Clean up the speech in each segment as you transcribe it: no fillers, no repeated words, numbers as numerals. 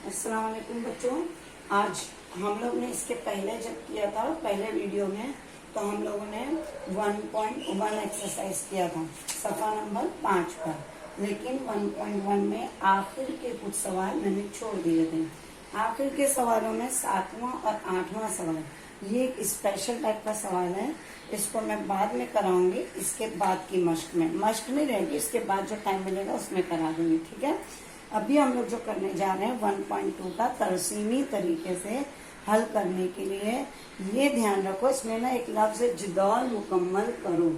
अस्सलाम वालेकुम बच्चों। आज हम लोग ने इसके पहले जब किया था पहले वीडियो में, तो हम लोगों ने 1.1 एक्सरसाइज किया था सफा नंबर 5 पर। लेकिन 1.1 में आखिर के कुछ सवाल मैंने छोड़ दिए थे। आखिर के सवालों में 7वां और 8वां सवाल, ये एक स्पेशल टाइप का सवाल है। इसको मैं बाद में कराऊंगी, इसके बाद की मश्क नहीं रहेगी, इसके बाद जो टाइम मिलेगा उसमें करा दूंगी, ठीक है। अभी हम लोग जो करने जा रहे हैं 1.2 का तरसीमी तरीके से हल करने के लिए, ये ध्यान रखो इसमें ना एक लफ्ज जिदौल मुकम्मल करो,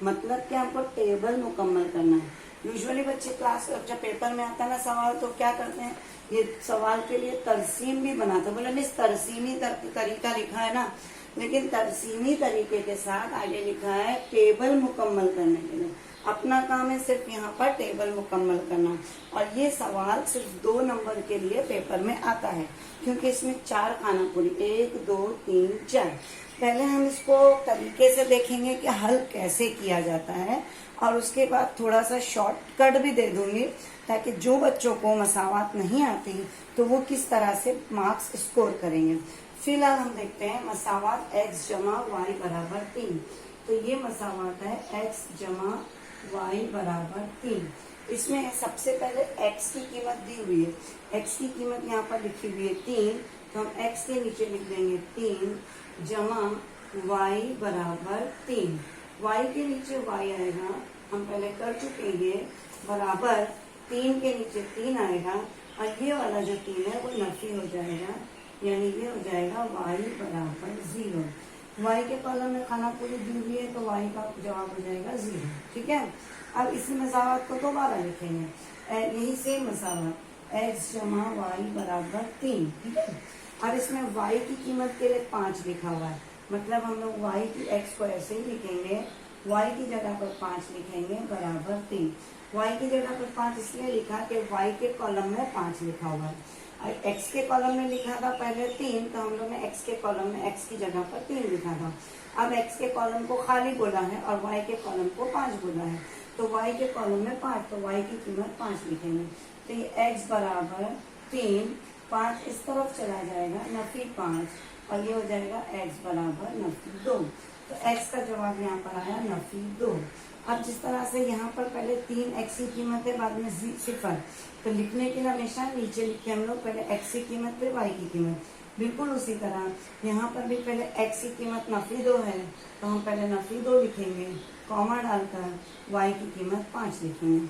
मतलब कि आपको टेबल मुकम्मल करना है। यूजुअली बच्चे क्लास जब पेपर में आता है ना सवाल, तो क्या करते हैं, ये सवाल के लिए तरसीम भी बनाते हैं। बोले मिस तरसीमी तरीका लिखा है ना, लेकिन तरसीमी तरीके के साथ आगे लिखा है टेबल मुकम्मल करने के लिए। अपना काम है सिर्फ यहाँ पर टेबल मुकम्मल करना, और ये सवाल सिर्फ 2 नंबर के लिए पेपर में आता है, क्योंकि इसमें 4 खाना पूरी 1 2 3 4। पहले हम इसको तरीके से देखेंगे कि हल कैसे किया जाता है, और उसके बाद थोड़ा सा शॉर्टकट भी दे दूंगी, ताकि जो बच्चों को मसावात नहीं आती तो वो किस तरह से मार्क्स स्कोर करेंगे। फिलहाल हम देखते हैं मसावात x जमा y बराबर 3। तो ये मसावात है x जमा y बराबर 3। इसमें सबसे पहले x की कीमत दी हुई है, x की कीमत यहाँ पर लिखी हुई है 3, तो हम x के नीचे लिख देंगे 3 जमा y बराबर 3। y के नीचे y आएगा, हम पहले कर चुके हैं, बराबर 3 के नीचे 3 आएगा, और ये वाला जो 3 है वो नफी हो जाएगा, यानी ये हो जाएगा y बराबर 0। y के कॉलम में खाना पूरी दी हुई है, तो y का जवाब हो जाएगा 0, ठीक है। अब इसी मसावत को दोबारा लिखेंगे, यही सेम मसावत x जमा y बराबर 3, ठीक है। अब इसमें y की कीमत के लिए 5 लिखा हुआ है, मतलब हम लोग y की x को ऐसे ही लिखेंगे, y की जगह पर 5 लिखेंगे बराबर 3। y की जगह पर 5 इसलिए लिखा कि y के कॉलम में 5 लिखा हुआ है। x के कॉलम में लिखा था पहले 3, तो हम लोग ने x के कॉलम में x की जगह पर 3 लिखा था। अब x के कॉलम को खाली बोला है और y के कॉलम को 5 बोला है, तो y के कॉलम में 5, तो y की कीमत 5 लिखेंगे। तो ये x बराबर 3, 5 इस तरफ चला जाएगा, नफी 5, और ये हो जाएगा x बराबर नफी 2। तो x का जवाब यहाँ पर आया नफी 2। अब जिस तरह से यहाँ पर पहले 3 x की कीमत है, बाद में 0, तो लिखने के लिए हमेशा नीचे लिखे हम लोग, पहले x की कीमत फिर y की कीमत। बिल्कुल उसी तरह यहाँ पर भी पहले x की कीमत नफी 2 है, तो हम पहले नफी 2 लिखेंगे, कॉमा डालकर y की कीमत 5 लिखेंगे,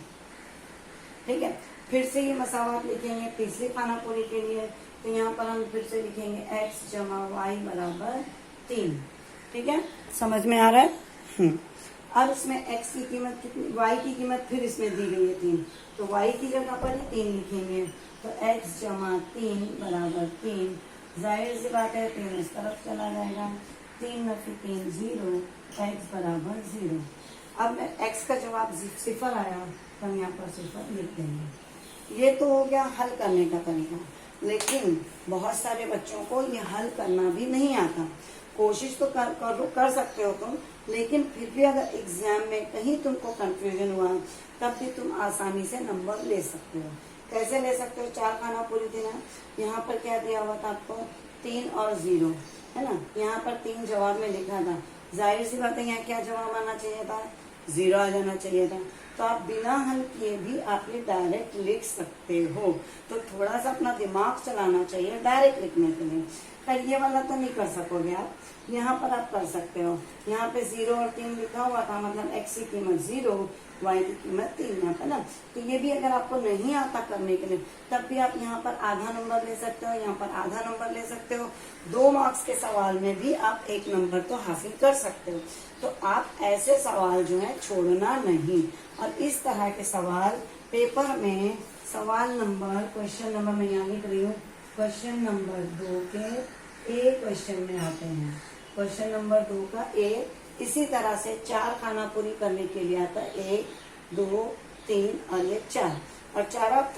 ठीक है। फिर से ये मसावत लिखेंगे तीसरी खाना पूरी के लिए, तो यहाँ पर हम फिर से लिखेंगे x जमा y बराबर 3, ठीक है। समझ में आ रहा है? अब इसमें x की कीमत कितनी, y की कीमत फिर इसमें दी गई है 3, तो y की जगह पर ही 3 लिखेंगे, तो x जमा 3 बराबर 3। जाहिर सी बात है 3 इस तरफ चला जाएगा, 3 नफी 3 0, x बराबर 0। अब x का जवाब 0 आया, तो हम यहाँ पर 0 लिख देंगे। ये तो हो गया हल करने का तरीका, लेकिन बहुत सारे बच्चों को ये हल करना भी नहीं आता। कोशिश तो कर सकते हो तुम, लेकिन फिर भी अगर एग्जाम में कहीं तुमको कंफ्यूजन हुआ, तब भी तुम आसानी से नंबर ले सकते हो। कैसे ले सकते हो? 4 खाना पूरी थी ना, यहाँ पर क्या दिया हुआ था आपको, 3 और 0, है ना। यहाँ पर 3 जवाब में लिखा था, जाहिर सी बात है यहाँ क्या जवाब आना चाहिए था, 0 आ जाना चाहिए था। तो आप बिना हल किए भी आप ये डायरेक्ट लिख सकते हो, तो थोड़ा सा अपना दिमाग चलाना चाहिए डायरेक्ट लिखने के लिए। पर ये वाला तो नहीं कर सकोगे आप, यहाँ पर आप कर सकते हो। यहाँ पे 0 और 3 लिखा हुआ था, मतलब x की कीमत 0, y की कीमत 3 यहाँ पर ना। तो ये भी अगर आपको नहीं आता करने के लिए, तब भी आप यहाँ पर आधा नंबर ले सकते हो, यहाँ पर आधा नंबर ले सकते हो। 2 मार्क्स के सवाल में भी आप 1 नंबर तो हासिल कर सकते हो। तो आप ऐसे सवाल जो है छोड़ना नहीं, और इस तरह के सवाल पेपर में सवाल नंबर, क्वेश्चन नंबर मैं यहाँ लिख रही हूँ, क्वेश्चन नंबर 2 के A क्वेश्चन में आते हैं। क्वेश्चन नंबर 2 का A इसी तरह से 4 खाना पूरी करने के लिए आता है, 1 2 3 और ये 4,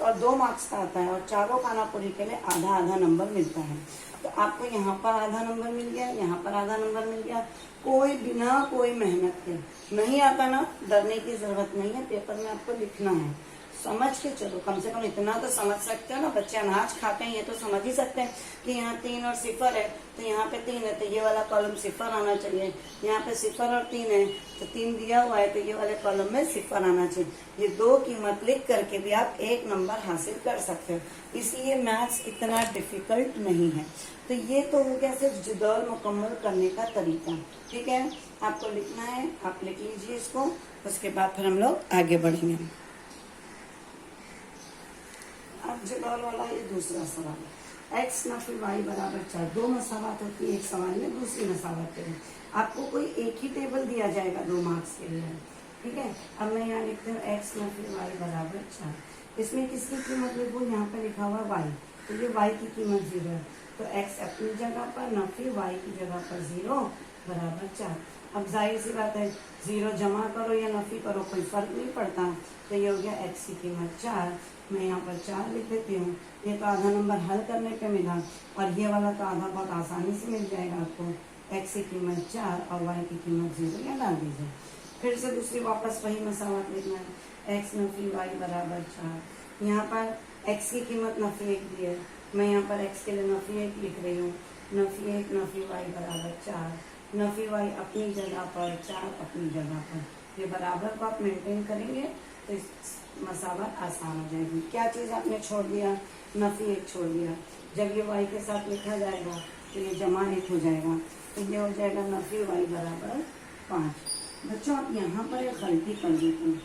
और 2 मार्क्स का आता है, और चारों खाना पूरी के लिए आधा आधा नंबर मिलता है। तो आपको यहाँ पर आधा नंबर मिल गया, यहाँ पर आधा नंबर मिल गया, बिना कोई मेहनत के। नहीं आता ना, डरने की जरूरत नहीं है, पेपर में आपको लिखना है, समझ के चलो, कम से कम इतना तो समझ सकते हो ना। बच्चे अनाज खाते हैं, ये तो समझ ही सकते हैं कि यहाँ 3 और 0 है, तो यहाँ पे 3 है, तो ये वाला कॉलम 0 आना चाहिए। यहाँ पे 0 और 3 है, तो 3 दिया हुआ है, तो ये वाले कॉलम में 0 आना चाहिए। ये 2 कीमत लिख करके भी आप 1 नंबर हासिल कर सकते हो, इसलिए मैथ्स इतना डिफिकल्ट नहीं है। तो ये तो हो गया सिर्फ जुदौल मुकम्मल करने का तरीका। ठीक है, आपको लिखना है, आप लिख लीजिए इसको, उसके बाद फिर हम लोग आगे बढ़ेंगे। अब जुदौल वाला ये दूसरा सवाल है, x नफी y बराबर 4। 2 मसावत होती है एक सवाल में, दूसरी मसावत के लिए आपको कोई एक ही टेबल दिया जाएगा 2 मार्क्स के लिए। ठीक है, अब मैं यहाँ लिखती हूँ x नफी y बराबर 4। इसमें किसकी कीमत लिखो, यहाँ पे लिखा हुआ y, तो ये y की कीमत 0 है, तो x अपनी जगह पर, नफी y की जगह पर 0 बराबर 4। अब जाहिर सी बात है, 0 जमा करो या नफी करो कोई फर्क नहीं पड़ता, तो ये हो गया x की कीमत 4। मैं यहाँ पर 4 लिख देती हूँ। ये तो आधा नंबर हल करने पे मिला, और ये वाला तो आधा बहुत आसानी से मिल जाएगा आपको। x की कीमत 4 और y की कीमत 0, यहाँ डाल दीजिए। फिर से दूसरी वापस वही मसावत लिखना है, x नफी y बराबर 4। यहाँ पर x की कीमत नफी 1 दी है, मैं यहाँ पर x के लिए नफी 1 लिख रही हूँ। नफी 1 नफी y बराबर 4, नफी y अपनी जगह पर, 4 अपनी जगह पर। ये बराबर को आप मेंटेन करेंगे तो इस मसावत आसान हो जाएगी। क्या चीज़ आपने छोड़ दिया, नफी 1 छोड़ दिया। जब ये y के साथ लिखा जाएगा तो ये जमा 1 हो जाएगा, तो ये हो जाएगा नफी y बराबर 5। बच्चों आप यहाँ पर एक गलती कर देते हैं,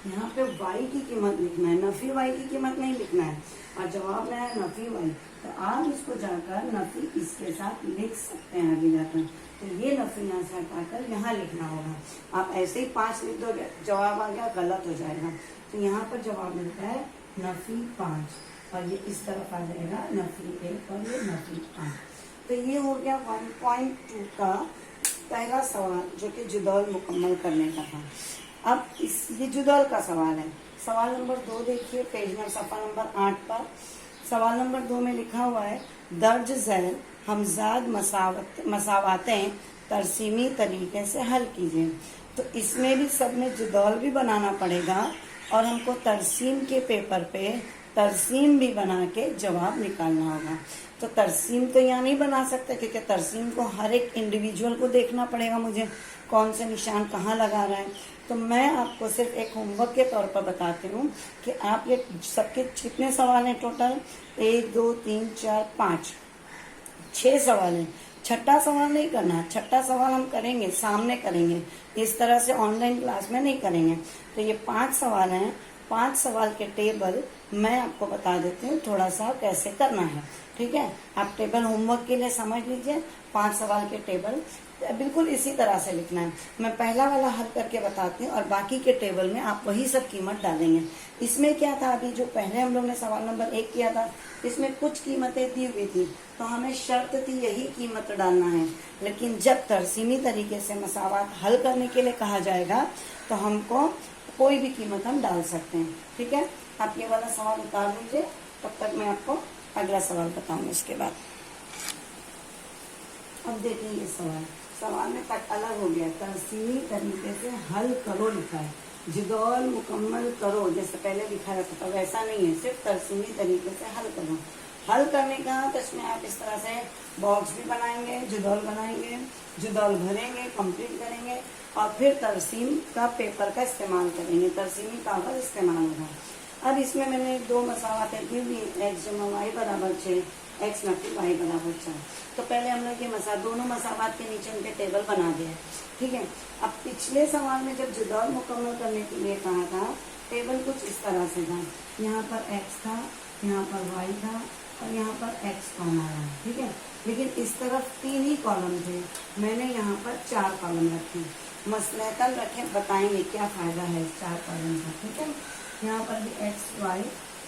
यहाँ पे y की कीमत लिखना है, नफी y की कीमत नहीं लिखना है। और जवाब में है नफी y, तो आप इसको जाकर नफी इसके साथ लिख सकते हैं आगे जाकर। तो ये नफी यहाँ से हटाकर यहाँ लिखना होगा। आप ऐसे ही 5 लिख दोगे, जवाब आ गया, गलत हो जाएगा। तो यहाँ पर जवाब मिलता है नफी 5, और ये इस तरफ आ जाएगा नफी 1 और ये नफी 5। तो ये हो गया 1.2 का पहला सवाल, जो कि जुदौल मुकम्मल करने का था। अब ये जुदौल का सवाल है। सवाल नंबर 2 देखिए, पेज नंबर सफ़ा नंबर 8 पर। सवाल नंबर 2 में लिखा हुआ है, दर्ज झैल हमजाद मसावातें तरसीमी तरीके से हल कीजिए। तो इसमें भी सब में जुदौल भी बनाना पड़ेगा, और हमको तरसीम के पेपर पे तरसीम भी बना के जवाब निकालना होगा। तो तरसीम तो यहाँ नहीं बना सकते, क्योंकि तरसीम को हर एक इंडिविजुअल को देखना पड़ेगा, मुझे कौन से निशान कहाँ लगा रहा है। तो मैं आपको सिर्फ एक होमवर्क के तौर पर बताती हूँ कि आप ये सबके कितने सवाल हैं टोटल, 1 2 3 4 5 6 सवाल हैं। छठा सवाल नहीं करना, छठा सवाल हम करेंगे, सामने करेंगे, इस तरह से ऑनलाइन क्लास में नहीं करेंगे। तो ये 5 सवाल हैं, 5 सवाल के टेबल मैं आपको बता देती हूँ थोड़ा सा कैसे करना है। ठीक है, आप टेबल होमवर्क के लिए समझ लीजिए। 5 सवाल के टेबल बिल्कुल इसी तरह से लिखना है। मैं पहला वाला हल करके बताती हूँ, और बाकी के टेबल में आप वही सब कीमत डालेंगे। इसमें क्या था, अभी जो पहले हम लोग ने सवाल नंबर 1 किया था, इसमें कुछ कीमतें दी हुई थी, तो हमें शर्त थी यही कीमत डालना है। लेकिन जब तरसीमी तरीके से मसावत हल करने के लिए कहा जाएगा, तो हमको कोई भी कीमत हम डाल सकते हैं। ठीक है, आप ये वाला सवाल उतार लीजिए, तब तक मैं आपको अगला सवाल बताऊंगी इसके बाद। अब देखिए ये सवाल में तक अलग हो गया, तरसीमी तरीके से हल करो लिखा है, जुदौल मुकम्मल करो जैसे पहले लिखा रहता था वैसा नहीं है, सिर्फ तरसीमी तरीके से हल करो। हल करने का तो इसमें आप इस तरह से बॉक्स भी बनाएंगे, जुदौल बनाएंगे, जुदौल भरेंगे, कंप्लीट करेंगे, और फिर तरसीम का पेपर का इस्तेमाल करेंगे, तरसीमी कागज इस्तेमाल होगा। अब इसमें मैंने 2 मसावतें दी हुई, x जमा y बराबर 6, x नफी y बराबर 4। तो पहले हम लोग ये दोनों मसावत के नीचे उनके टेबल बना दिए। ठीक है, अब पिछले सवाल में जब जुदौल मुकम्मल करने के लिए कहा था, टेबल कुछ इस तरह से था, यहाँ पर x था, यहाँ पर y था, और यहाँ पर x कॉलम आया है। ठीक है, लेकिन इस तरफ 3 ही कॉलम थे, मैंने यहाँ पर 4 कॉलम रखे। मसलतन रखे, बताएंगे क्या फायदा है इस 4 कॉलम का। ठीक है, यहाँ पर भी x y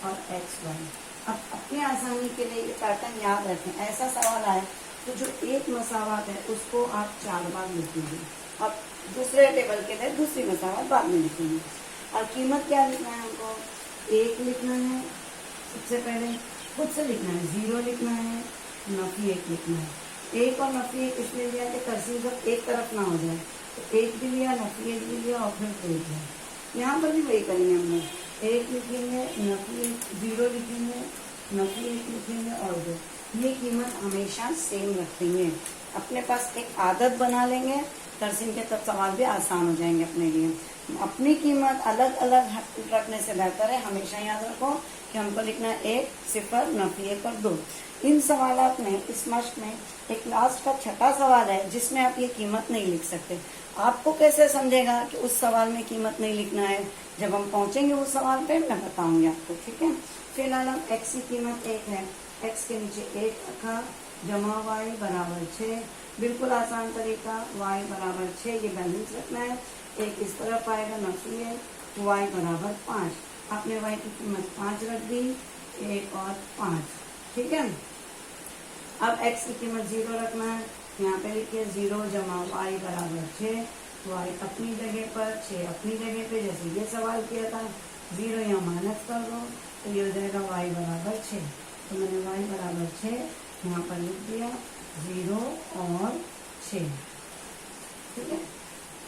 और x y। अब अपनी आसानी के लिए ये पैटर्न याद रखें, ऐसा सवाल आए तो जो एक मसावत है उसको आप 4 बार लिख दीजिए, और दूसरे टेबल के लिए दूसरी मसावत बाद में लिखेंगे। और कीमत क्या लिखना है हमको, 1 लिखना है, सबसे पहले खुद से लिखना है, 0 लिखना है, नफी 1 लिखना है। 1 और नफी 1 इसलिए लिया कि तरसीम जब एक तरफ ना हो जाए, तो 1 भी लिया, नफी 1 भी लिया, और फिर 2 लिया। यहाँ पर भी वही करेंगे हम लोग, एक लिखेंगे, नफी एक, 0 लिखेंगे, नफी एक लिखेंगे और 2। ये कीमत हमेशा सेम रखेंगे। अपने पास एक आदत बना लेंगे, तरसीम के तब सवाल भी आसान हो जाएंगे अपने लिए। अपनी कीमत अलग अलग रखने से बेहतर है हमेशा याद रखो कि हमको लिखना है 1, 0, नफी 1 और 2। इन सवालात में, इस मश्क में एक लास्ट का छठा सवाल है जिसमें आप ये कीमत नहीं लिख सकते। आपको कैसे समझेगा कि उस सवाल में कीमत नहीं लिखना है? जब हम पहुंचेंगे उस सवाल पे मैं बताऊंगी आपको, ठीक है। फिलहाल हम x की कीमत 1 है, x के नीचे 1 रखा, जमा y बराबर 6। बिल्कुल आसान तरीका, y बराबर 6 ये बैलेंस रखना है। 1 इस तरफ आएगा, नफी है, y बराबर 5। आपने y की कीमत 5 रख दी, 1 और 5, ठीक है। अब x की कीमत 0 रखना है, यहाँ पे लिखिए 0 जमा y बराबर 6। y अपनी जगह पर, 6 अपनी जगह पे, जैसे ये सवाल किया था। 0 यहाँ माइनस कर दो तो ये हो जाएगा y बराबर 6। तो मैंने y बराबर 6 यहाँ पर लिख दिया, 0 और 6, ठीक है।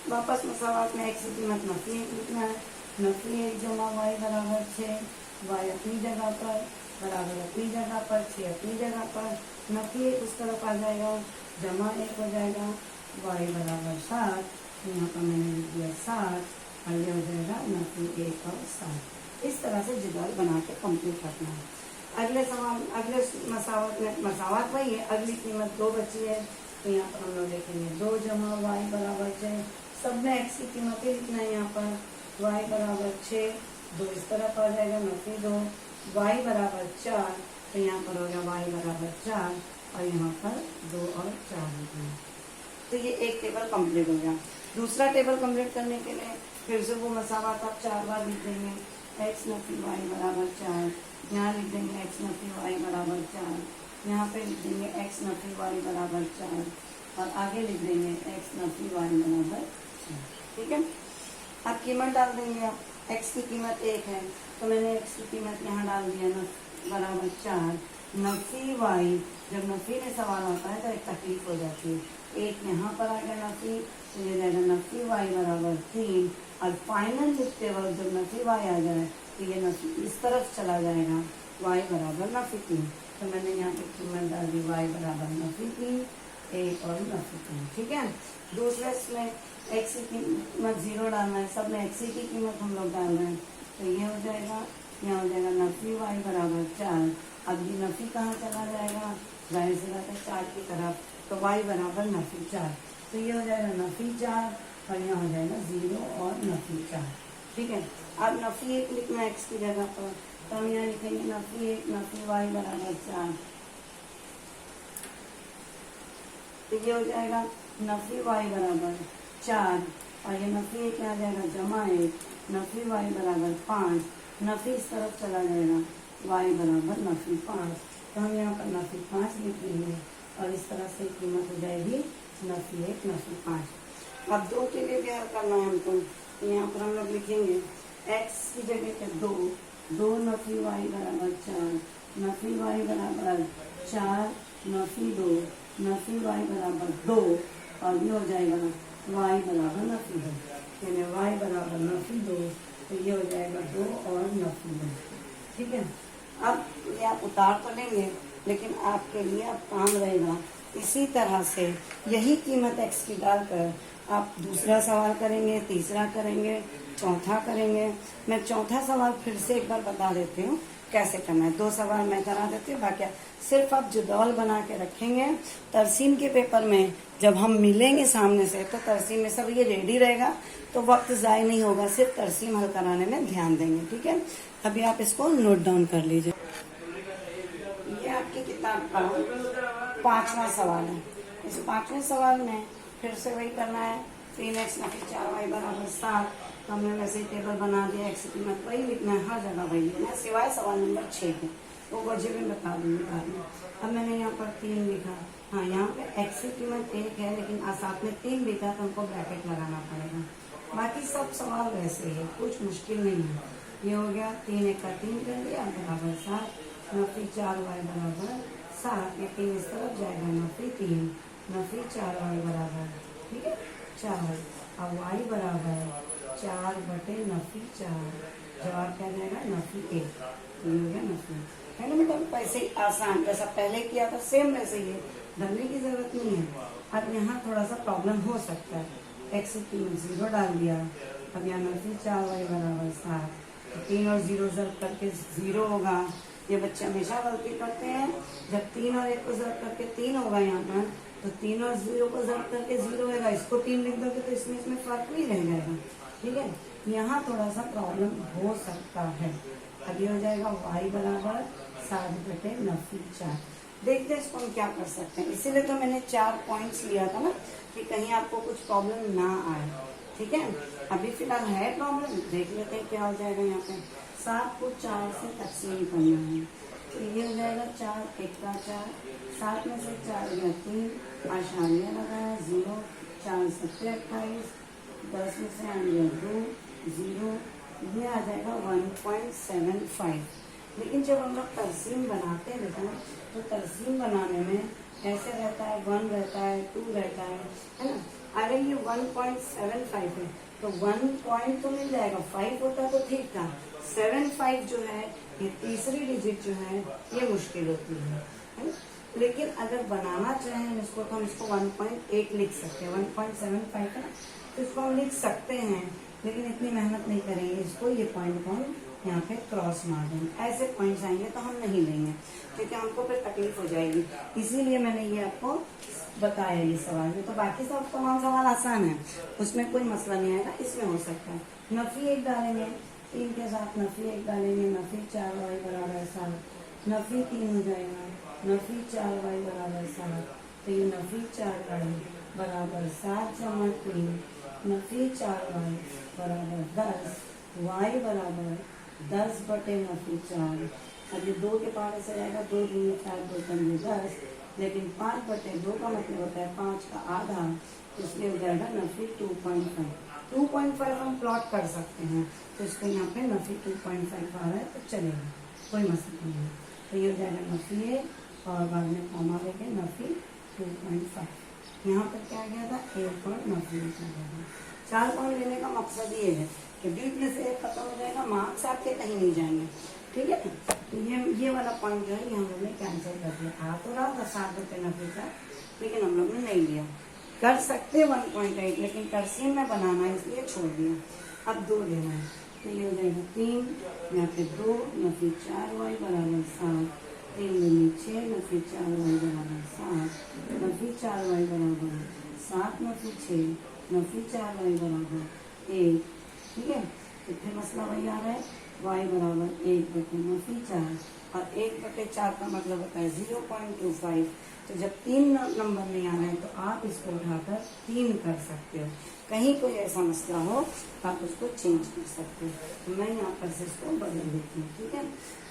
वापस में सवाल में x की कीमत नफी 1 लिखना है, नफी 1 जमा y बराबर 6। y अपनी जगह पर, बराबर अपनी जगह पर, 6 अपनी जगह पर, नफी 1 उस तरफ आ जाएगा, जमा 1 हो जाएगा, y बराबर 7। यहाँ पर मैंने लिख दिया 7 और ये हो जाएगा नफी 1 और 7। इस तरह से जदौल बना के कंप्लीट रखना है। अगले सवाल, अगले मसावत में मसावत वही है, अगली कीमत 2 बची है तो यहाँ पर हम लोग देखेंगे 2 जमा y बराबर 6। सब में x की कीमत ही लिखना है, यहाँ पर y बराबर 6, 2 इस तरफ आ जाएगा, नफी 2, y बराबर 4 तो यहाँ पर हो गया y बराबर 4 और यहाँ पर 2 और 4 लिखना है। तो ये एक टेबल कंप्लीट हो गया। दूसरा टेबल कंप्लीट करने के लिए फिर से वो मसावत आप 4 बार लिख देंगे, x नफी y बराबर 4, यहाँ लिख देंगे x नफी y बराबर 4, यहाँ पे लिख देंगे x नफी y बराबर 4 और आगे लिख देंगे x नफी y बराबर 4, ठीक है। अब कीमत डाल देंगे, आप x की कीमत 1 है तो मैंने x की कीमत यहाँ डाल दिया ना, बराबर 4, नफी y। जब नफी में सवाल होता है तो एक तकलीफ हो जाती है, 1 यहाँ पर आ गया नफी तो ये जाएगा नफी y बराबर 3 और फाइनल लिखते वक्त जब नफी y आ जाए तो ये नफी इस तरफ चला जाएगा, y बराबर नफी 3। तो मैंने यहाँ पे कीमत डाल दी y बराबर नफी 3, 1 और नफी 3, ठीक है। दूसरे इसमें x की कीमत 0 डालना है, सब में x की कीमत हम लोग डाल रहे हैं तो ये हो जाएगा, यहाँ हो जाएगा नफी y बराबर 4। अब ये नफी कहाँ चला जाएगा, जाहिर सी बात है 4 की तरफ, तो y बराबर नफी 4 तो ये हो जाएगा नफी 4 और यहाँ हो जाएगा 0 और नफी 4, ठीक है। अब नफी 1 लिखना x की जगह पर तो हम यहाँ लिखेंगे नफी 1 नफी y बराबर 4 तो ये हो जाएगा नफी y बराबर 4 और ये नफी 1 आ जाएगा जमा 1, नफी y बराबर 5, नफी इस तरफ चला जाएगा, y बराबर नफी 5 तो हम यहाँ पर नफी 5 लिख लेंगे और इस तरह से कीमत हो जाएगी नफी 1 नफी 5। अब 2 के लिए भी हल करना है हमको, यहाँ पर हम लोग लिखेंगे x की जगह पे 2 नफी y बराबर 4, नफी y बराबर 4, नफी 2, नफी y बराबर 2 और ये हो जाएगा y बराबर नफी 2, यानी y बराबर नफी 2 तो ये हो जाएगा 2 और नफी 2, ठीक है। अब ये आप उतार तो लेंगे लेकिन आपके लिए अब काम रहेगा, इसी तरह से यही कीमत x की डालकर आप दूसरा सवाल करेंगे, तीसरा करेंगे, चौथा करेंगे। मैं चौथा सवाल फिर से एक बार बता देती हूँ कैसे करना है। 2 सवाल मैं करा देती हूँ, बाकी सिर्फ आप जदौल बना के रखेंगे। तरसीम के पेपर में जब हम मिलेंगे सामने से तो तरसीम में सब ये रेडी रहेगा तो वक्त ज़ाय नहीं होगा, सिर्फ तरसीम हल कराने में ध्यान देंगे, ठीक है। अभी आप इसको नोट डाउन कर लीजिए। ये आपकी किताब का 5वां सवाल है। इस 5वें सवाल में फिर से वही करना है, 3x नफी 4y बराबर 7। तो हमने वैसे ही टेबल बना दिया, x की कीमत वही लिखना है, हर जगह वही लिखना है सिवाय सवाल नंबर 6 के, वो वजह भी बता दूंगी बाद में। अब मैंने यहाँ पर 3 लिखा, हाँ यहाँ पे x की कीमत 1 है लेकिन साथ में 3 लिखा तो हमको ब्रैकेट लगाना पड़ेगा। बाकी सब सवाल वैसे ही है, कुछ मुश्किल नहीं है। ये हो गया 3 1 का 3 कर दिया बराबर 7, नफी 4y बराबर 7, ये 3 इस तरफ जाएगा, नफी 3, नफी 4y बराबर, ठीक है 4। अब y बराबर 4 बटे नफी 4 जवाब क्या जाएगा, नफी एक। ये हो गया नफी। है ना बेटा, वैसे ही आसान, जैसा पहले किया था सेम वैसे ही भरने की जरूरत नहीं है। अब यहाँ थोड़ा सा प्रॉब्लम हो सकता है, x 3 0 डाल दिया। अब यहाँ नफी 4y बराबर 7, 3 और 0 ज़र्ब करके 0 होगा। ये बच्चे हमेशा गलती करते हैं, जब 3 और 1 को ज़र्ब करके 3 होगा यहाँ पर, तो 3 और 0 को ज़र्ब करके 0 होगा। इसको 3 लिख दोगे तो इसमें फर्क नहीं रह जाएगा। ठीक है, यहाँ थोड़ा सा प्रॉब्लम हो सकता है। अब ये हो जाएगा y बराबर 7 बटे नफी 4। देखते हैं इसको हम क्या कर सकते हैं। इसीलिए तो मैंने 4 पॉइंट्स लिया था ना, कि कहीं आपको कुछ प्रॉब्लम ना आए। ठीक है, अभी फिलहाल है प्रॉब्लम, देख लेते हैं क्या हो जाएगा। यहाँ पे 7 को 4 से तकसीम करना है, तो ये हो जाएगा 4 1 का 4, 7 में से 4 गया 3, आशानिया लगाया 0, 4 7 28, 10 में से आ गया 2 0, ये आ जाएगा 1.75। लेकिन जब हम लोग तरसीम बनाते हैं बेटा, तो तरसीम बनाने में ऐसे रहता है 1 रहता है 2 रहता है ना। अगर ये 1.75 है तो 1 पॉइंट तो मिल जाएगा, 5 होता तो ठीक था। 75 जो है, ये तीसरी डिजिट जो है, ये मुश्किल होती है ना। लेकिन अगर बनाना चाहें इसको तो हम इसको 1.8 लिख सकते हैं। 1.75 है तो इसको हम लिख सकते हैं, लेकिन इतनी मेहनत नहीं करेंगे इसको। ये पॉइंट को हम यहाँ पे क्रॉस मार देंगे। ऐसे पॉइंट्स आएंगे तो हम नहीं लेंगे, क्योंकि हमको फिर तकलीफ हो जाएगी। इसीलिए मैंने ये आपको बताया ये सवाल में। तो बाकी सब तमाम सवाल आसान है, उसमें कोई मसला नहीं आएगा। इसमें हो सकता है नफी 1 डालेंगे, 3 के साथ नफी 1 डालेंगे, नफी 4y बराबर 7, नफी 3 हो जाएगा, नफी 4y बराबर 7, तो ये नफी 4y बराबर 7 जमा 3, नफी 4y बराबर 10, y बराबर 10 बटे नफी 4। अब ये 2 के पहाड़े से जाएगा, 2 दूनी 4, 2 पंजे 10, लेकिन 5 बटे 2 का मतलब होता है 5 का आधा, इसलिए हो जाएगा नफी 2.5। 2.5 हम प्लॉट कर सकते हैं, तो इसको यहाँ पे नफी 2.5 आ रहा है तो चलेगा, कोई मसला नहीं है। तो ये हो जाएगा नफी 1 और बाद में कॉमा लेके नफी 2.5। यहाँ पर क्या गया था, 1 और नफी 4 पॉइंट लेने का मकसद ये है कि बीच में से 1 खत्म हो जाएगा, मार्क्स आपके कहीं नहीं जाएंगे। ठीक है, तो ये वाला पॉइंट जो है ये हम लोग ने कैंसिल कर दिया। आ तो रहा था 7 बटे नफी 4, लेकिन हम लोग ने नहीं लिया। कर सकते 1.8, लेकिन तरसीम में बनाना है इसलिए छोड़ दिया। अब 2 लेना है, तो ये हो जाएगा 3, यहाँ पे 2, नफी 4y बराबर 7, 3 दूनी 6, नफी 4y बराबर 7, नफी 4y बराबर 7, नफी 6, नफी 4y बराबर 1। ठीक है, तो फिर मसला वही आ रहा है, y बराबर 1 बटे नफी 4, और 1 बटे 4 का मतलब होता है 0.25। तो जब 3 नंबर नहीं आ रहे हैं तो आप इसको उठाकर 3 कर सकते हो। कहीं कोई ऐसा मसला हो तो आप उसको चेंज कर सकते हो। तो मैं यहाँ पर से इसको बदल देती हूँ। ठीक है,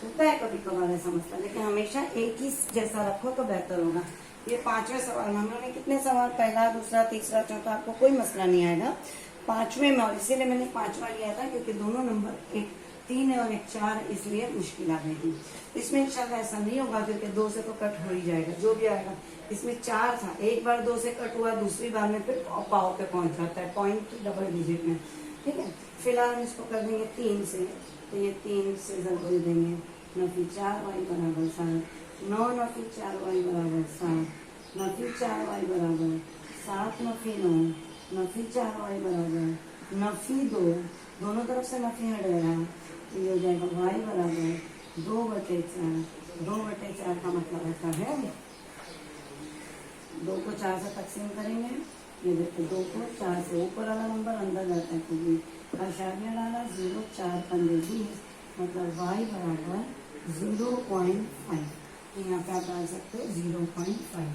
होता है कभी कभार ऐसा मसला, लेकिन हमेशा एक ही जैसा रखो तो बेहतर होगा। ये 5वें सवाल में हम लोगों ने कितने सवाल, पहला, दूसरा, तीसरा, चौथा, आपको कोई मसला नहीं आएगा 5वें में। और इसीलिए मैंने 5वां लिया था, क्योंकि दोनों नंबर एक 3 है और एक 4, इसलिए मुश्किल आ गई थी। इसमें इंशाल्लाह ऐसा नहीं होगा, क्योंकि 2 से तो कट हो ही जाएगा जो भी आएगा। इसमें 4 था, एक बार 2 से कट हुआ, दूसरी बार में फिर पाव पे पहुंच जाता है, पॉइंट डबल डिजिट में। ठीक है, फिलहाल हम इसको कर देंगे 3 से, तो ये 3 से जब दे देंगे, नफी 4y बराबर 7, 9 नफी 4y बराबर 7, नफी 4y बराबर 7, नफी 9, नफी 4y बराबर नफी 2, दोनों तरफ से नफी हट गया, तो ये हो जाएगा y बराबर 2 बटे 4। 2 बटे 4 का मतलब होता है 2 को 4 से तकसीम करेंगे, ये देखो 2 को 4 से ऊपर वाला नंबर अंदर जाता है, क्योंकि आशारिया डाला 0, 4 पंजे 20, मतलब y बराबर 0.5। तो यहाँ पे आप डाल सकते हो 0.5,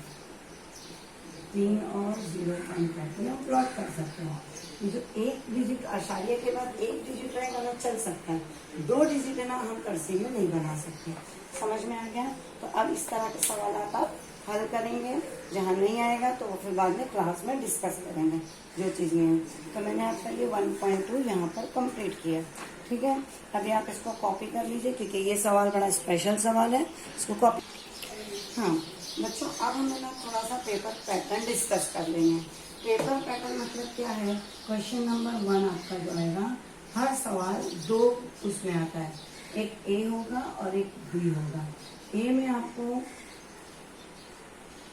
3 और 0.5, तो हम प्लॉट कर सकते हो। जो एक डिजिट आशारिया के बाद एक डिजिट रहेगा ना चल सकता है, 2 डिजिट है ना हम तरसीम में नहीं बना सकते। समझ में आ गया? तो अब इस तरह के सवाल आप हल करेंगे, जहाँ नहीं आएगा तो वो फिर बाद में क्लास में डिस्कस करेंगे जो चीज़ नहीं है। तो मैंने आपका ये 1.2 यहाँ पर कंप्लीट किया। ठीक है, अभी आप इसको कॉपी कर लीजिए, क्योंकि ये सवाल बड़ा स्पेशल सवाल है, इसको कॉपी। हाँ बच्चों, अब हम लोग थोड़ा सा पेपर पैटर्न डिस्कस कर लेंगे। पेपर पैटर्न मतलब क्या है, क्वेश्चन नंबर 1 आपका जो आएगा हर सवाल दो उसमें आता है, एक ए होगा और एक बी होगा। ए में आपको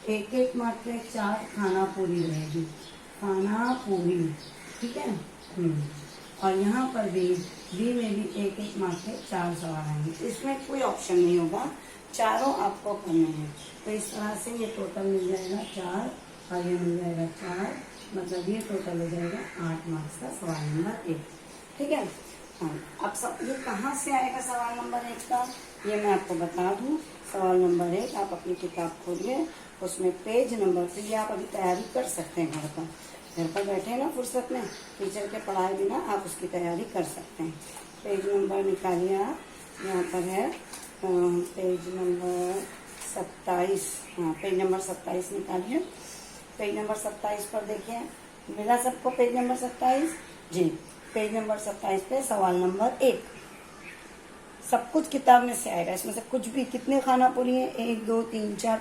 एक एक मार्क पे 4 खाना पूरी रहेगी, खाना पूरी, ठीक है। और यहाँ पर भी बी में भी एक एक मार्क पे 4 सवाल आएंगे। इसमें कोई ऑप्शन नहीं होगा, चारों आपको करने हैं। तो इस तरह से ये टोटल मिल जाएगा 4 और ये मिल जाएगा 4, मतलब ये टोटल हो जाएगा 8 मार्क्स का सवाल नंबर 1, ठीक है। हाँ, अब सब ये कहाँ से आएगा सवाल नंबर 1 का, ये मैं आपको बता दूं। सवाल नंबर 1 आप अपनी किताब खोलिए, उसमें पेज नंबर, तो ये आप अभी तैयारी कर सकते हैं घर पर बैठे ना फुर्सत में, टीचर के पढ़ाए बिना आप उसकी तैयारी कर सकते हैं। पेज नंबर निकालिए आप, यहाँ पर है पेज नंबर 27, हाँ पेज नंबर 27 निकालिए। पेज नंबर 27 पर देखिए, मिला सबको पेज नंबर 27 जी। पेज नंबर 27 पे सवाल नंबर 1 सब कुछ किताब में से आएगा। इसमें से कुछ भी, कितने खाना पूरी है, 1 2 3 4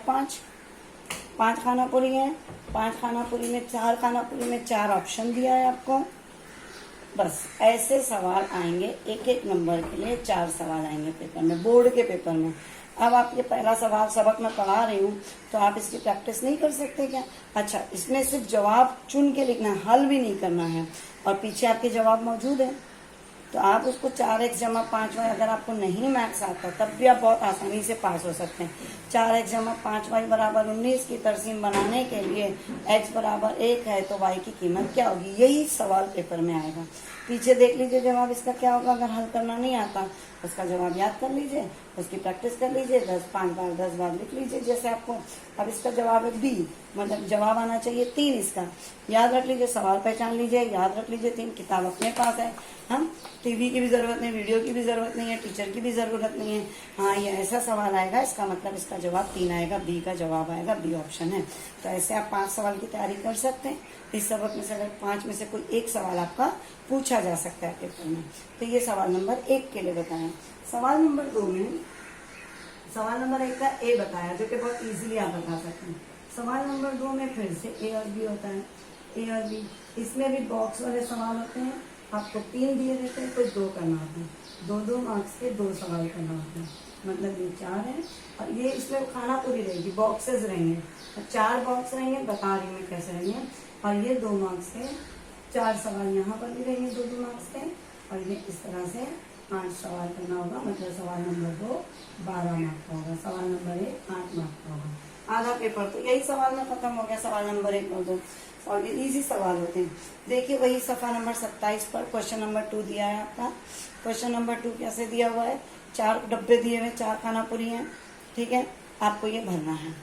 5 खाना पूरी है। 5 खाना पूरी में 4 खाना पूरी में 4 ऑप्शन दिया है आपको। बस ऐसे सवाल आएंगे, एक एक नंबर के लिए 4 सवाल आएंगे पेपर में, बोर्ड के पेपर में। अब आप ये पहला सवाल सबक मैं पढ़ा रही हूँ, तो आप इसकी प्रैक्टिस नहीं कर सकते क्या? अच्छा, इसमें सिर्फ जवाब चुन के लिखना है, हल भी नहीं करना है, और पीछे आपके जवाब मौजूद है। तो आप उसको 4x जमा 5y, अगर आपको नहीं मैथ्स आता तब भी आप बहुत आसानी से पास हो सकते हैं। 4x जमा 5y बराबर 19 की तरसीम बनाने के लिए x बराबर 1 है, तो y की कीमत क्या होगी, यही सवाल पेपर में आएगा। पीछे देख लीजिए जवाब इसका क्या होगा। अगर हल करना नहीं आता उसका जवाब याद कर लीजिए, उसकी प्रैक्टिस कर लीजिए, 10 बार लिख लीजिए जैसे आपको। अब इसका जवाब है बी, मतलब जवाब आना चाहिए 3 इसका। याद रख लीजिए, सवाल पहचान लीजिए, याद रख लीजिए 3। किताब अपने पास है, हम टीवी की भी जरूरत नहीं, वीडियो की भी जरूरत नहीं है, टीचर की भी जरूरत नहीं है। हाँ, ये ऐसा सवाल आएगा, इसका मतलब इसका जवाब 3 आएगा, बी का जवाब आएगा, बी ऑप्शन है। तो ऐसे आप 5 सवाल की तैयारी कर सकते हैं। इस सबक में से अगर 5 में से कोई एक सवाल आपका पूछा जा सकता है पेपर में। तो ये सवाल नंबर 1 के लिए बताया। सवाल नंबर 2 में, सवाल नंबर 1 का ए बताया, जो कि बहुत इजीली आप बता सकते हैं। सवाल नंबर 2 में फिर से ए और बी होता है, ए और बी। इसमें भी बॉक्स वाले सवाल होते हैं, आपको 3 दिए रहते हैं, तो 2 करना होता है। 2 मार्क्स के 2 सवाल करना होता है, मतलब ये 4 है। और ये इसमें खाना पूरी रहेगी, बॉक्सेस रहेंगे, 4 बॉक्स रहेंगे, बता रही हूँ कैसे रहेंगे। और ये 2 मार्क्स के 4 सवाल यहाँ पर भी रहेंगे 2 मार्क्स के, और ये इस तरह से 5 सवाल करना होगा। मतलब सवाल नंबर 2 12 मार्क का होगा, सवाल नंबर 1 8 मार्क का होगा। आधा पेपर तो यही सवाल में खत्म हो गया, सवाल नंबर 1 और 2। और ये इजी सवाल होते हैं। देखिए वही सफा नंबर 27 पर क्वेश्चन नंबर 2 दिया है आपका। क्वेश्चन नंबर 2 कैसे दिया हुआ है, 4 डब्बे दिए हुए, 4 खाना पूरी है, ठीक है। आपको ये भरना है,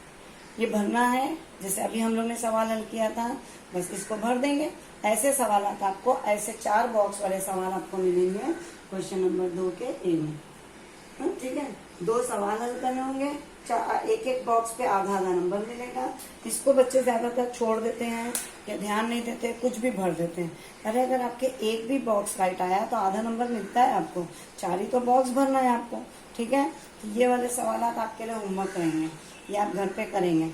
ये भरना है। जैसे अभी हम लोग ने सवाल हल किया था, बस इसको भर देंगे। ऐसे सवाल आपको, ऐसे 4 बॉक्स वाले सवाल आपको मिलेंगे क्वेश्चन नंबर 2 के ए में, ठीक है। 2 सवाल हल करने होंगे, एक एक बॉक्स पे आधा आधा नंबर मिलेगा। इसको बच्चे ज्यादातर छोड़ देते हैं या ध्यान नहीं देते, कुछ भी भर देते हैं। अरे अगर आपके एक भी बॉक्स राइट आया तो आधा नंबर मिलता है आपको, 4 ही तो बॉक्स भरना है आपको, ठीक है। ये वाले सवाल आपके लिए होमवर्क रहेंगे, ये आप घर पे करेंगे,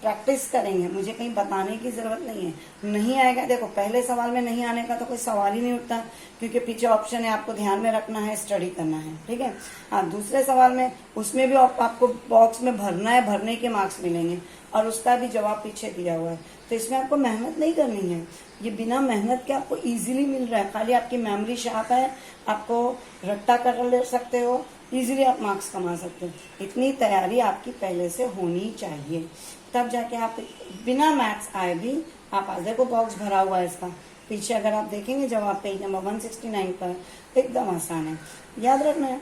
प्रैक्टिस करेंगे, मुझे कहीं बताने की जरूरत नहीं है। नहीं आएगा, देखो पहले सवाल में नहीं आने का तो कोई सवाल ही नहीं उठता, क्योंकि पीछे ऑप्शन है, आपको ध्यान में रखना है, स्टडी करना है, ठीक है। हाँ, दूसरे सवाल में उसमें भी आपको बॉक्स में भरना है, भरने के मार्क्स मिलेंगे, और उसका भी जवाब पीछे दिया हुआ है। तो इसमें आपको मेहनत नहीं करनी है, ये बिना मेहनत के आपको इजीली मिल रहा है। खाली आपकी मेमोरी शार्प है, आपको रट्टा कर ले सकते हो, इजीली आप मार्क्स कमा सकते हो। इतनी तैयारी आपकी पहले से होनी चाहिए, तब जाके आप बिना मैथ्स आए भी आप आगे को बॉक्स भरा हुआ है इसका। पीछे अगर आप देखेंगे जवाब पेज नंबर 169 पर, एकदम आसान है, याद रखना है,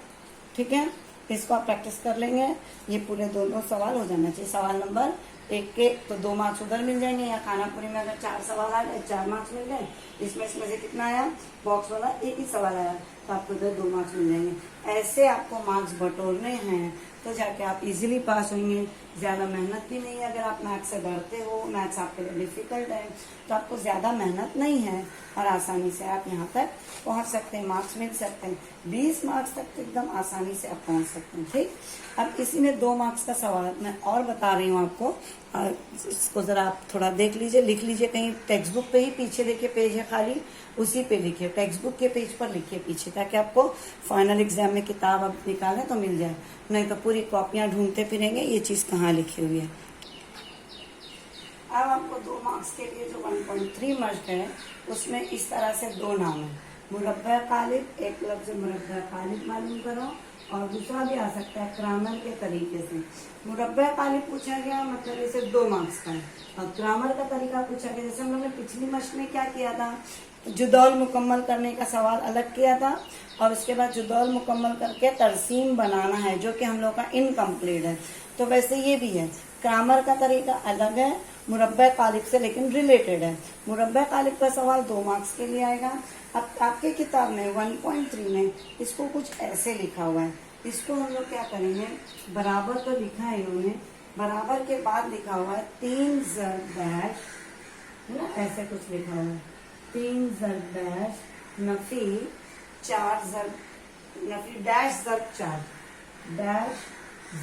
ठीक है। इसको आप प्रैक्टिस कर लेंगे, ये पूरे 2 सवाल हो जाना चाहिए। सवाल नंबर 1 के तो 2 मार्क्स उधर मिल जाएंगे, या खानापुरी में अगर 4 सवाल आ गए 4 मार्क्स मिल गए। इसमें से कितना आया, बॉक्स वाला 1 ही सवाल आया, तो आपको उधर 2 मार्क्स मिल जाएंगे। ऐसे आपको मार्क्स बटोरने हैं तो जाके आप इजीली पास होंगे। ज्यादा मेहनत भी नहीं है। अगर आप मैथ्स से डरते हो, मैथ्स आपके लिए डिफिकल्ट है, तो आपको ज्यादा मेहनत नहीं है और आसानी से आप यहाँ तक पहुंच सकते हैं, मार्क्स मिल सकते हैं। 20 मार्क्स तक तो एकदम आसानी से आप पहुंच सकते हैं। ठीक, अब इसी में 2 मार्क्स का सवाल मैं और बता रही हूँ आपको। इसको जरा आप थोड़ा देख लीजिए, लिख लीजिए। कहीं टेक्स्ट बुक पे ही पीछे देखिए पेज है खाली, उसी पे लिखिए, टेक्स्ट बुक के पेज पर लिखिए पीछे, ताकि आपको फाइनल एग्जाम में किताब आप निकालें तो मिल जाए, नहीं तो पूरी कॉपियां ढूंढते फिरेंगे ये चीज कहाँ लिखी हुई है। अब आपको 2 मार्क्स के लिए जो 1.3 मार्क्स है उसमें इस तरह से 2 नाम है, मुरब्बा कालिब, एक लफ्ज मुरब्बा कालिब मालूम करो, और दूसरा भी आ सकता है ग्रामर के तरीके से। मुरब्बा कालिब पूछा गया मतलब इसे 2 मार्क्स का है, और ग्रामर का तरीका पूछा गया। जैसे हम लोग ने पिछली मश्क में क्या किया था, जुदौल मुकम्मल करने का सवाल अलग किया था, और उसके बाद जुदौल मुकम्मल करके तरसीम बनाना है, जो कि हम लोग का इनकम्प्लीट है। तो वैसे ये भी है, ग्रामर का तरीका अलग है मुरब्बा कालिब से, लेकिन रिलेटेड है। मुरब्बा कालिब का सवाल 2 मार्क्स के लिए आएगा। अब आपके किताब में 1.3 में इसको कुछ ऐसे लिखा हुआ है, इसको हम लोग क्या करेंगे, बराबर तो लिखा है इन्होंने, बराबर के बाद लिखा हुआ है 3 ज़रब डैश, है ना, ऐसे कुछ लिखा हुआ है 3 ज़रब डैश नफी 4 ज़रब, नफी डैश ज़रब 4, डैश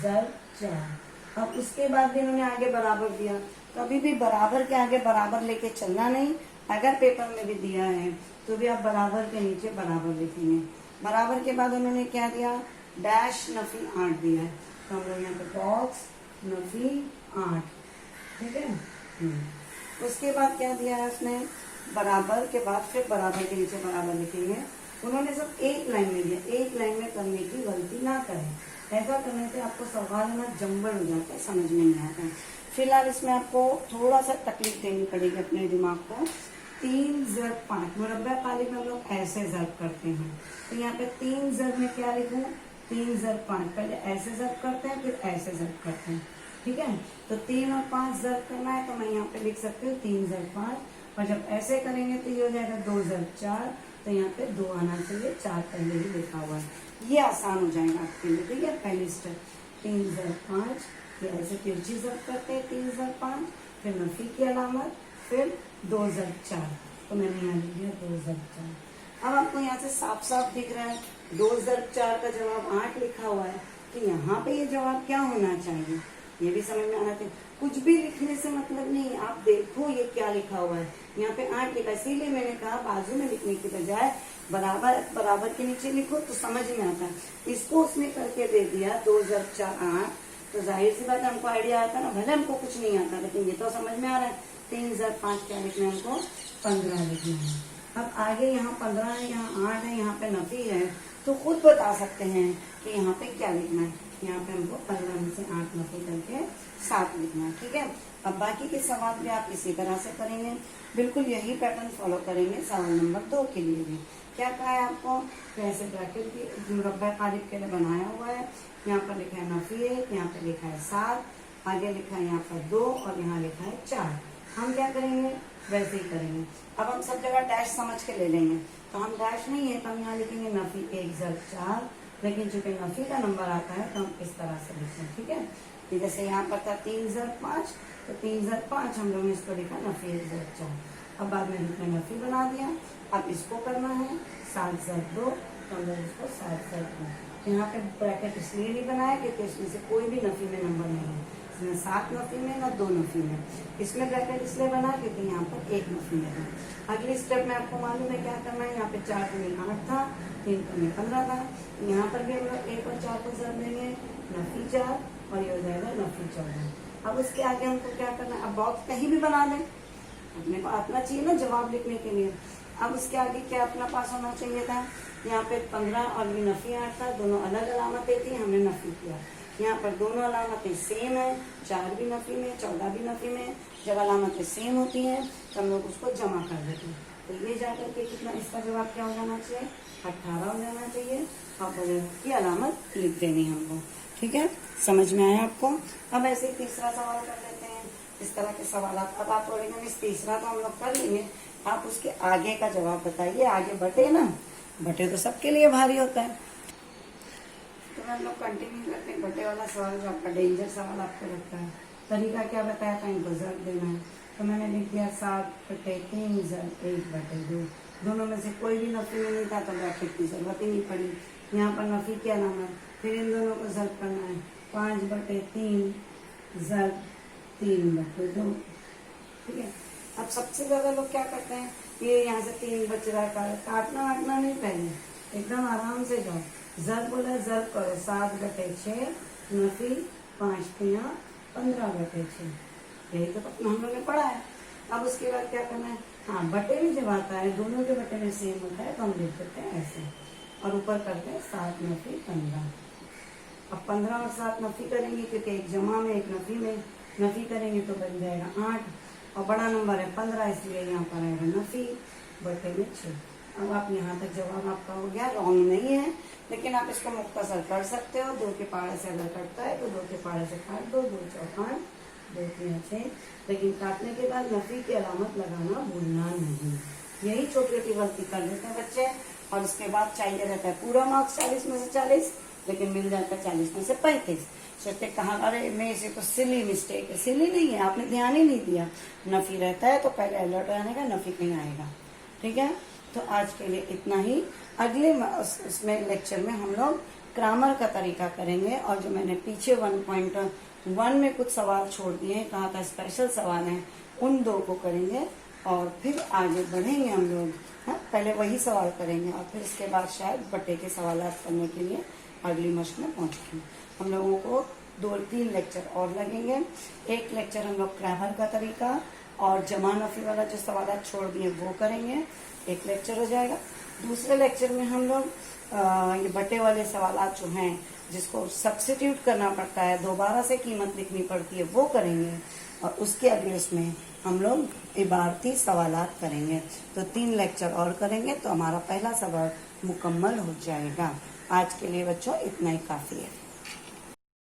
ज़रब 4। अब उसके बाद भी इन्होंने आगे बराबर दिया। कभी भी बराबर के आगे बराबर लेके चलना नहीं। अगर पेपर में भी दिया है तो भी आप बराबर के नीचे बराबर लिखेंगे। बराबर के बाद उन्होंने क्या दिया, डैश नफी 8 दिया है, तो हम लोग यहाँ पे बॉक्स नफी 8, ठीक है। उसके बाद क्या दिया है उसने, बराबर के बाद फिर बराबर के नीचे बराबर लिखेंगे। उन्होंने सब एक लाइन में दिया, एक लाइन में करने की गलती ना करें। ऐसा करने से आपको सवाल ना जंबल हो जाता है, समझ में नहीं आता है। फिलहाल इसमें आपको थोड़ा सा तकलीफ देनी पड़ेगी अपने दिमाग को। 3 ज़रब 5 मुरब्बा कालिब में हम लोग ऐसे ज़रब करते हैं, तो यहाँ पे 3 ज़रब में क्या लिखूं, 3 ज़रब 5, पहले ऐसे ज़रब करते हैं फिर ऐसे ज़रब करते हैं, ठीक है। तो 3 और 5 ज़रब करना है, तो मैं यहाँ पे लिख सकती हूँ 3 ज़रब 5, और जब ऐसे करेंगे तो ये हो जाएगा 2 ज़रब 4, तो यहाँ पे 2 आना चाहिए, 4 पहले ही लिखा हुआ है, ये आसान हो जाएगा आपके लिए, ठीक है। पहली स्टेप 3 ज़रब 5, फिर ऐसे तिरछी ज़रब करते हैं 3 ज़रब 5, फिर नफी की अलामत, फिर 2 ज़रब 4, तो मैंने यहाँ लिख दिया 2 ज़रब 4। अब आपको यहाँ से साफ साफ दिख रहा है 2 ज़रब 4 का जवाब 8 लिखा हुआ है, तो यहाँ पे ये जवाब क्या होना चाहिए, ये भी समझ में आना चाहिए। कुछ भी लिखने से मतलब नहीं, आप देखो ये क्या लिखा हुआ है, यहाँ पे 8 लिखा, इसीलिए मैंने कहा बाजू में लिखने की बजाय बराबर बराबर के नीचे लिखो तो समझ में आता है। इसको उसने करके दे दिया 2 ज़रब 4 8, तो जाहिर सी बात है हमको आइडिया आता है ना, भले हमको कुछ नहीं आता लेकिन ये तो समझ में आ रहा है। 3 ज़रब 5 क्या लिखना है हमको, 15 लिखना है। अब आगे यहाँ 15 है, यहाँ 8 है, यहाँ पे नफी है, तो खुद बता सकते हैं कि यहाँ पे क्या लिखना है। यहाँ पे हमको 15 में से 8 नफी करके 7 लिखना है, ठीक है। अब बाकी के सवाल भी आप इसी तरह से करेंगे, बिल्कुल यही पैटर्न फॉलो करेंगे सवाल नंबर 2 के लिए भी। क्या कहा है आपको, ऐसे ब्रैकेट की मुरब्बा कालिब के लिए बनाया हुआ है, यहाँ पर लिखा है नफी 1, यहाँ पे लिखा है 7, आगे लिखा है यहाँ पर 2, और यहाँ लिखा है 4। हम क्या करेंगे, वैसे ही करेंगे। अब हम सब जगह डैश समझ के ले लेंगे, तो हम डैश नहीं है तो हम यहाँ लिखेंगे नफी 1 ज़रब 4, लेकिन चूंकि नफी का नंबर आता है तो हम इस तरह से लिखते हैं, ठीक है। तो जैसे यहाँ पर था 3 ज़रब 5, तो 3 ज़रब 5 हम लोग ने इसको लिखा नफी 1 ज़रब 4। अब बाद में हमने नफी बना दिया, अब इसको करना है 7 ज़रब 2, तो हम लोग इसको 7 ज़रब 2। यहाँ पे ब्रैकेट इसलिए नहीं बनाया क्योंकि इसमें से कोई भी नफी में नंबर नहीं है, इसमें 7 नफी में ना 2 नफी में, इसमें ब्रैकेट इसलिए बना क्योंकि यहाँ पर 1 नफी में है। अगली स्टेप में आपको मालूम है क्या करना है, यहाँ पे 4 में 8 था, 3 में 15 था, यहाँ पर भी हम लोग 1 और 4 को ज़रब देंगे, नफी 4, और ये हो जाएगा नफी 14। अब उसके आगे हमको क्या करना है, अब बॉक्स कहीं भी बना लें, अपने को आना चाहिए ना जवाब लिखने के लिए। अब उसके आगे क्या अपना पास होना चाहिए था, यहाँ पे 15 और भी नफी 8 था, दोनों अलग अलामतें थी, हमने नफी किया। यहाँ पर दोनों अलामतें सेम है, 4 भी नफी में 14 भी नफी में, जब अलामतें सेम होती हैं तो हम लोग उसको जमा कर देते हैं, तो ये जाकर के कितना, इसका जवाब क्या हो जाना चाहिए, 18 हो जाना चाहिए, और बगल की अलामत लिख देनी हमको, ठीक है। समझ में आया आपको। अब ऐसे ही तीसरा सवाल कर लेते हैं, इस तरह के सवाल अब आप बोलेंगे मिस तीसरा तो हम लोग कर लेंगे, आप उसके आगे का जवाब बताइए। आगे बटे ना, बटे तो सबके लिए भारी होता है। में हम लोग कंटिन्यू करते हैं। बटे वाला सवाल जो आपका डेंजर सवाल आपको लगता है, तरीका क्या बताया था, इनको ज़र्ब देना है। तो मैंने लिख दिया 7/3 ज़र्ब 1/2। दोनों में से कोई भी नफी में नहीं था तो ब्रैकेट की जरूरत ही नहीं पड़ी। यहाँ पर नफी क्या नाम है, फिर इन दोनों को ज़र्ब करना है। 5/3 ज़र्ब 3/2। ठीक है। अब सबसे ज्यादा लोग क्या करते हैं, ये यहाँ से 3 बच रहा है, काटना वाटना नहीं, पहले एकदम आराम से जाओ। ज़र्ब बोला, ज़र्ब करो। 7/6 नफी 5×3 15/6। यही तो हम लोग ने पढ़ा है। अब उसके बाद क्या करना है, हाँ बटे भी जब आता है, दोनों के बटे में सेम होता है तो हम लिख देते हैं ऐसे, और ऊपर करते हैं 7 नफी 15। अब 15 और 7 नफी करेंगे, क्योंकि एक जमा में एक नफी में नफी करेंगे तो बन जाएगा 8, और बड़ा नंबर है 15, इसलिए यहाँ पर आएगा नफी बटे में 6। अब आप यहाँ तक जवाब आपका हो गया। रॉन्ग नहीं है, लेकिन आप इसको मुख्तसर कर सकते हो। 2 के पहाड़े से अगर कटता है तो 2 के पहाड़े से काट दो, 2 × 8 2 3 6। लेकिन काटने के बाद नफी की अलामत लगाना भूलना नहीं। यही छोटी छोटी गलती कर देते हैं बच्चे, और उसके बाद चाहिए रहता है पूरा मार्क्स 40 में से 40, लेकिन मिल जाता है 40 में से 35। सोचते कहा अरे मैं इसे तो सिली मिस्टेक है। सिली नहीं है, आपने ध्यान ही नहीं दिया। नफी रहता है तो पहले अलर्ट रहने का, नफी कहीं आएगा। ठीक है, तो आज के लिए इतना ही। अगले उसमें लेक्चर में हम लोग ग्रामर का तरीका करेंगे, और जो मैंने पीछे 1.1 में कुछ सवाल छोड़ दिए हैं, कहा था स्पेशल सवाल हैं, उन 2 को करेंगे और फिर आगे बढ़ेंगे हम लोग। हाँ, पहले वही सवाल करेंगे और फिर इसके बाद शायद बटे के सवाल करने के लिए अगली मश्क में पहुंचेंगे। हम लोगों को 2-3 लेक्चर और लगेंगे। एक लेक्चर हम लोग ग्रामर का तरीका और जमा नफी वाला जो सवाल छोड़ दिए वो करेंगे, एक लेक्चर हो जाएगा। दूसरे लेक्चर में हम लोग ये बटे वाले सवाल जो हैं जिसको सब्स्टिट्यूट करना पड़ता है, दोबारा से कीमत लिखनी पड़ती है, वो करेंगे। और उसके अगले उसमें हम लोग इबारती सवालात करेंगे। तो 3 लेक्चर और करेंगे तो हमारा पहला सबक मुकम्मल हो जाएगा। आज के लिए बच्चों इतना ही काफ़ी है।